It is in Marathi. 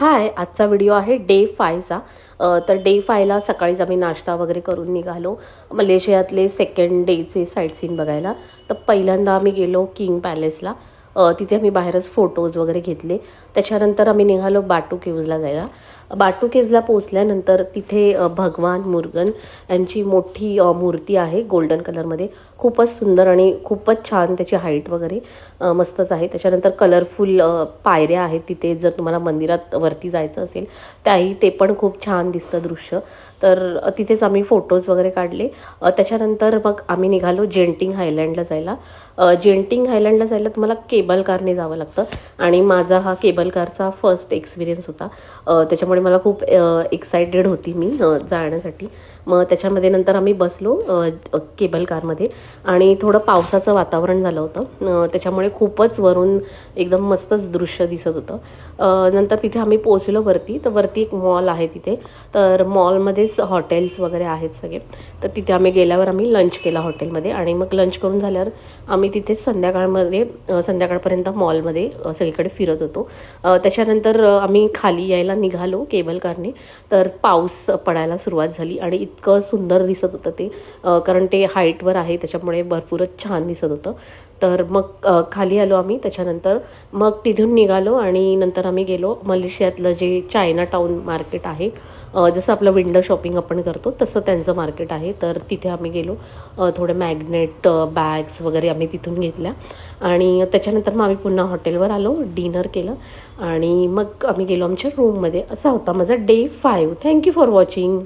हाय, आजचा व्हिडिओ आहे डे 5चा। तर डे 5ला सकाळीच आम्ही नाश्ता वगैरे करून निघालो मलेशियातले सेकंड डेचे साईट सीन बघायला। तर पहिल्यांदा आम्ही गेलो किंग पॅलेसला। तिथे आम्ही बाहेरच फोटोज वगैरे घेतले। त्याच्यानंतर आम्ही निघालो बाटू केव्जला जायला। बाटू केव्जला पोहोचल्यानंतर तिथे भगवान मुर्गन यांची मोठी मूर्ती आहे गोल्डन कलरमध्ये। खूपच सुंदर आणि खूपच छान त्याची हाईट वगैरे मस्तच आहे। त्याच्यानंतर कलरफुल पायऱ्या आहेत तिथे, जर तुम्हाला मंदिरात वरती जायचं असेल त्याही ते पण खूप छान दिसतं दृश्य। तर तिथेच आम्ही फोटोज वगैरे काढले। त्याच्यानंतर मग आम्ही निघालो जेंटिंग हायलँडला जायला। जेंटिंग हायलँडला जायला तुम्हाला केबल कारने जावं लागतं आणि माझा हा केबल कारचा फर्स्ट एक्सपिरियन्स होता। त्याच्यामुळे मला खूप एक्सायटेड होती मी जाण्यासाठी। मग त्याच्यामध्ये नंतर आम्ही बसलो केबल कारमध्ये आणि थोडं पावसाचं वातावरण झालं होतं, त्याच्यामुळे खूपच वरून एकदम मस्तच दृश्य दिसत होतं। नंतर तिथे आम्ही पोहोचलो वरती। तर वरती एक मॉल आहे तिथे, तर मॉलमध्येच हॉटेल्स वगैरे आहेत सगळे। तर तिथे आम्ही गेल्यावर आम्ही लंच केला हॉटेलमध्ये आणि मग लंच करून झाल्यावर आम्ही तिथेच संध्याकाळपर्यंत मॉलमध्ये सगळीकडे फिरत होतो। त्याच्यानंतर आम्ही खाली यायला निघालो केबल कारने, तर पाऊस पडायला सुरुवात झाली आणि इतकं सुंदर दिसत होतं ते, कारण ते हाईटवर आहे त्याच्यामुळे भरपूरच छान दिसत होतं। तर मग खाली आलो आम्ही। त्याच्यानंतर मग तिथून निघालो आणि नंतर आम्ही गेलो मलेशियातलं जे चायना टाऊन मार्केट आहे, जसं आपलं विंडो शॉपिंग आपण करतो तसं त्यांचं मार्केट आहे। तर तिथे आम्ही गेलो, थोडे मॅग्नेट बॅग्स वगैरे आम्ही तिथून घेतल्या आणि त्याच्यानंतर मग आम्ही पुन्हा हॉटेलवर आलो, डिनर केलं आणि मग आम्ही गेलो आमच्या रूममध्ये। असा होता माझा डे 5। Thank you for watching.